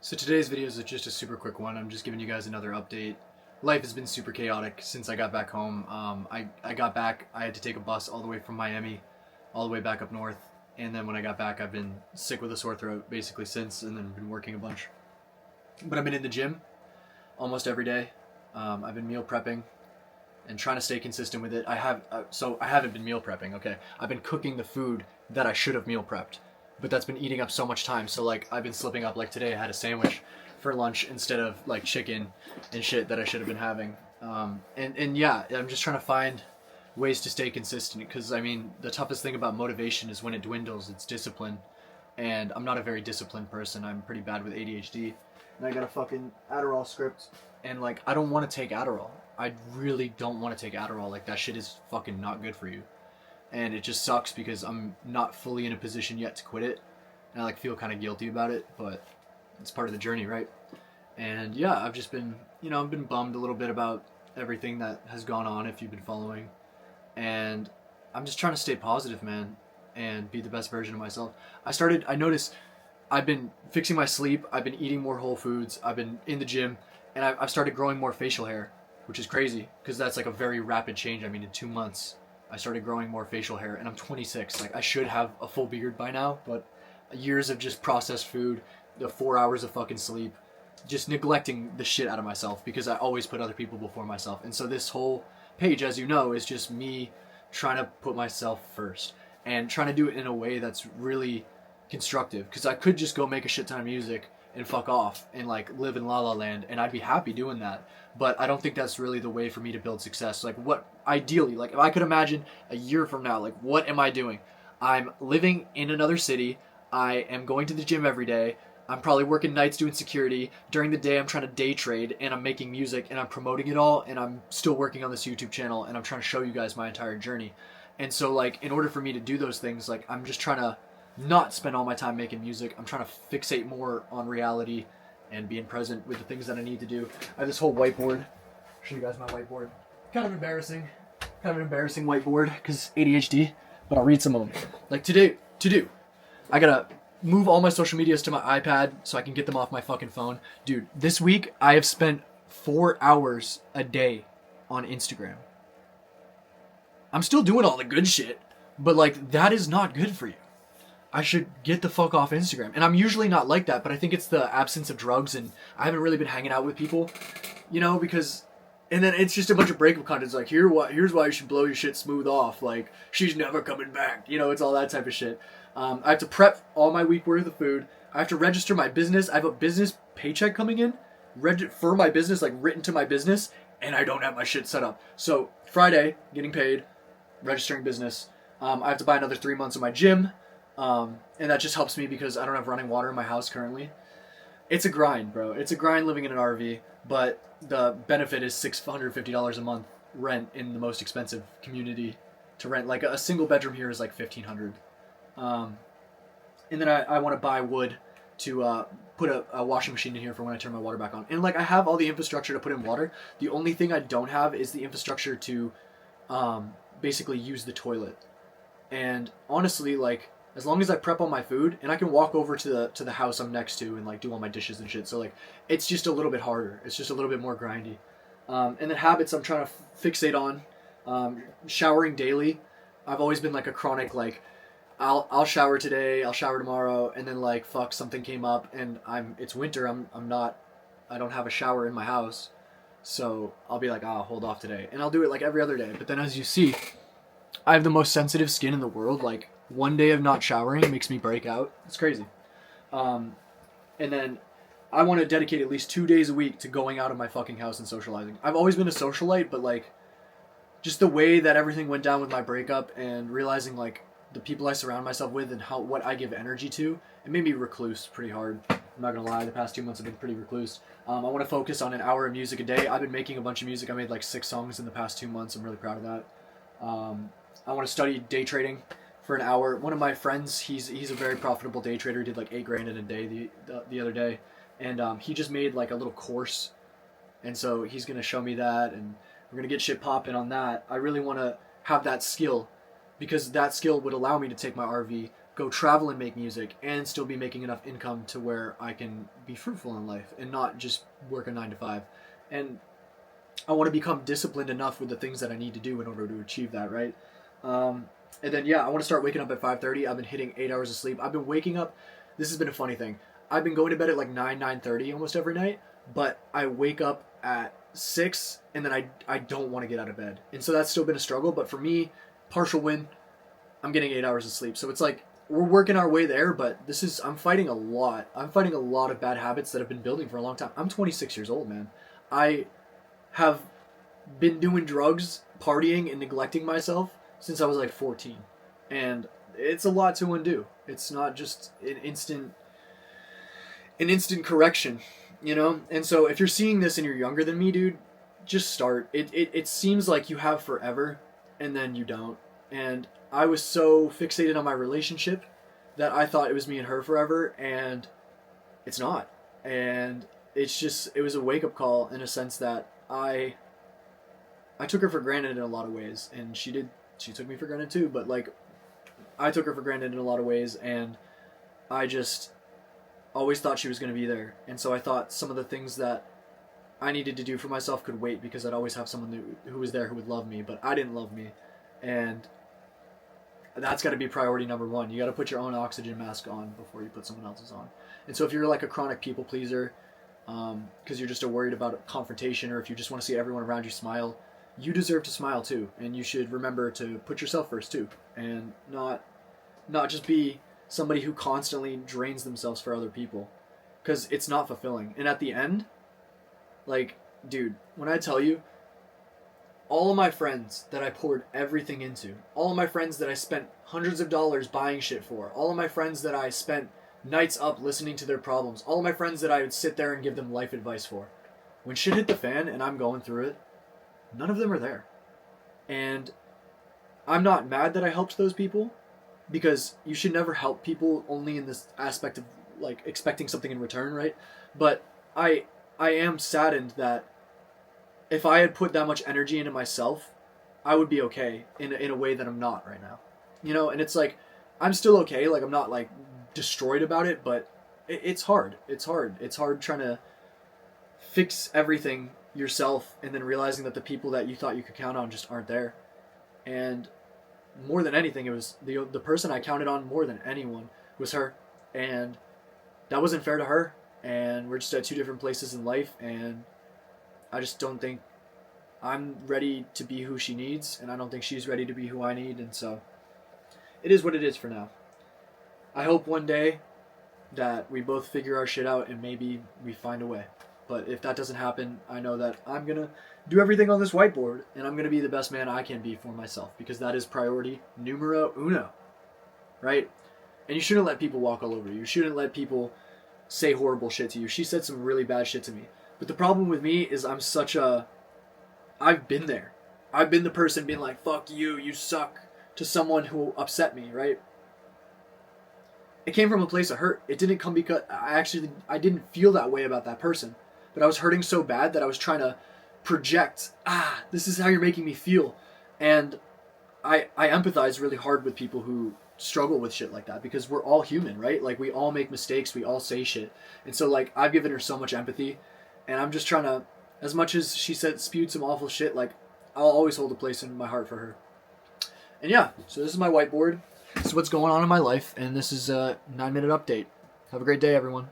So today's video is just a super quick one. I'm just giving you guys another update. Life has been super chaotic since I got back home. I got back, I had to take a bus all the way from Miami, all the way back up north. And then when I got back, I've been sick with a sore throat basically since, and then been working a bunch. But I've been in the gym almost every day. I've been meal prepping and trying to stay consistent with it. I haven't been meal prepping, okay? I've been cooking the food that I should have meal prepped. But that's been eating up so much time. So like I've been slipping up. Like today I had a sandwich for lunch instead of like chicken and shit that I should have been having. And yeah, I'm just trying to find ways to stay consistent, because I mean the toughest thing about motivation is when it dwindles. It's discipline, and I'm not a very disciplined person. I'm pretty bad with ADHD, and I got a fucking Adderall script, and like I don't want to take Adderall. I really don't want to take Adderall. Like that shit is fucking not good for you. And it just sucks because I'm not fully in a position yet to quit it, and I like feel kind of guilty about it, but it's part of the journey, right? And yeah, I've just been, I've been bummed a little bit about everything that has gone on, if you've been following, and I'm just trying to stay positive, man, and be the best version of myself. I noticed I've been fixing my sleep, I've been eating more whole foods, I've been in the gym, and I've started growing more facial hair, which is crazy because that's like a very rapid change. I mean, in 2 months I started growing more facial hair, and I'm 26. Like I should have a full beard by now, but years of just processed food, the 4 hours of fucking sleep, just neglecting the shit out of myself because I always put other people before myself. And so this whole page, as you know, is just me trying to put myself first and trying to do it in a way that's really constructive, because I could just go make a shit ton of music and fuck off and like live in La La Land, and I'd be happy doing that. But I don't think that's really the way for me to build success. Like what ideally, like if I could imagine a year from now, like what am I doing? I'm living in another city. I am going to the gym every day. I'm probably working nights doing security. During the day I'm trying to day trade, and I'm making music, and I'm promoting it all, and I'm still working on this YouTube channel, and I'm trying to show you guys my entire journey. And so like in order for me to do those things, like I'm just trying to not spend all my time making music. I'm trying to fixate more on reality and being present with the things that I need to do. I have this whole whiteboard. I'll show you guys my whiteboard. Kind of an embarrassing whiteboard because ADHD, but I'll read some of them. Like today, I gotta move all my social medias to my iPad so I can get them off my fucking phone. Dude, this week I have spent 4 hours a day on Instagram. I'm still doing all the good shit, but like that is not good for you. I should get the fuck off Instagram. And I'm usually not like that, but I think it's the absence of drugs, and I haven't really been hanging out with people, because, and then it's just a bunch of breakup content. It's like, here's why you should blow your shit smooth off. Like, she's never coming back. It's all that type of shit. I have to prep all my week worth of food. I have to register my business. I have a business paycheck coming in for my business, like written to my business, and I don't have my shit set up. So Friday, getting paid, registering business. I have to buy another 3 months of my gym. And that just helps me because I don't have running water in my house currently. It's a grind, bro. It's a grind living in an RV, but the benefit is $650 a month rent in the most expensive community to rent. Like a single bedroom here is like $1,500. And then I want to buy wood to put a washing machine in here for when I turn my water back on. And like I have all the infrastructure to put in water. The only thing I don't have is the infrastructure to basically use the toilet. And honestly, like, as long as I prep all my food, and I can walk over to the house I'm next to and like do all my dishes and shit. So like, it's just a little bit harder. It's just a little bit more grindy. And then habits I'm trying to fixate on. Showering daily. I've always been like a chronic, like, I'll shower today, I'll shower tomorrow, and then like, fuck, something came up and it's winter. I don't have a shower in my house. So I'll be like, I'll hold off today. And I'll do it like every other day. But then as you see, I have the most sensitive skin in the world. Like, one day of not showering makes me break out. It's crazy. And then I want to dedicate at least 2 days a week to going out of my fucking house and socializing. I've always been a socialite, but like just the way that everything went down with my breakup and realizing like the people I surround myself with and what I give energy to, it made me recluse pretty hard. I'm not gonna lie, the past 2 months have been pretty recluse. I want to focus on an hour of music a day. I've been making a bunch of music. I made like 6 songs in the past 2 months. I'm really proud of that. I want to study day trading for an hour. One of my friends, he's a very profitable day trader. He did like $8 grand in a day the other day, and he just made like a little course, and so he's gonna show me that, and we're gonna get shit popping on that. I really want to have that skill, because that skill would allow me to take my RV go travel and make music and still be making enough income to where I can be fruitful in life and not just work a 9 to 5. And I want to become disciplined enough with the things that I need to do in order to achieve that, right? And then, yeah, I want to start waking up at 5:30. I've been hitting 8 hours of sleep. I've been waking up. This has been a funny thing. I've been going to bed at like 9:30 almost every night, but I wake up at 6 and then I don't want to get out of bed. And so that's still been a struggle. But for me, partial win, I'm getting 8 hours of sleep. So it's like we're working our way there, but I'm fighting a lot. I'm fighting a lot of bad habits that have been building for a long time. I'm 26 years old, man. I have been doing drugs, partying, and neglecting myself since I was like 14. And it's a lot to undo. It's not just an instant correction, you know? And so if you're seeing this and you're younger than me, dude, just start. It seems like you have forever, and then you don't. And I was so fixated on my relationship that I thought it was me and her forever, and it's not. And it was a wake-up call in a sense that I took her for granted in a lot of ways, and she took me for granted too, but like I took her for granted in a lot of ways, and I just always thought she was going to be there. And so I thought some of the things that I needed to do for myself could wait because I'd always have someone who was there who would love me, but I didn't love me. And that's got to be priority number one. You got to put your own oxygen mask on before you put someone else's on. And so if you're like a chronic people pleaser, because you're just worried about confrontation, or if you just want to see everyone around you smile, you deserve to smile too. And you should remember to put yourself first too, and not just be somebody who constantly drains themselves for other people, because it's not fulfilling. And at the end, like, dude, when I tell you, all of my friends that I poured everything into, all of my friends that I spent hundreds of dollars buying shit for, all of my friends that I spent nights up listening to their problems, all of my friends that I would sit there and give them life advice for, when shit hit the fan and I'm going through it, none of them are there. And I'm not mad that I helped those people, because you should never help people only in this aspect of like expecting something in return, right? But I am saddened that if I had put that much energy into myself, I would be okay in a way that I'm not right now. You know, and it's like I'm still okay, like I'm not like destroyed about it, but it's hard. It's hard. It's hard trying to fix everything yourself and then realizing that the people that you thought you could count on just aren't there. And more than anything, it was the person I counted on more than anyone was her, and that wasn't fair to her. And we're just at two different places in life, and I just don't think I'm ready to be who she needs, and I don't think she's ready to be who I need. And so it is what it is for now. I hope one day that we both figure our shit out and maybe we find a way. But if that doesn't happen, I know that I'm going to do everything on this whiteboard, and I'm going to be the best man I can be for myself, because that is priority numero uno, right? And you shouldn't let people walk all over you. You shouldn't let people say horrible shit to you. She said some really bad shit to me. But the problem with me is I've been there. I've been the person being like, fuck you, you suck, to someone who upset me, right? It came from a place of hurt. It didn't come because I didn't feel that way about that person. But I was hurting so bad that I was trying to project, this is how you're making me feel. And I empathize really hard with people who struggle with shit like that, because we're all human, right? Like, we all make mistakes, we all say shit. And so, like, I've given her so much empathy, and I'm just trying to, as much as she spewed some awful shit, like, I'll always hold a place in my heart for her. And yeah, so this is my whiteboard. This is what's going on in my life, and this is a 9-minute update. Have a great day, everyone.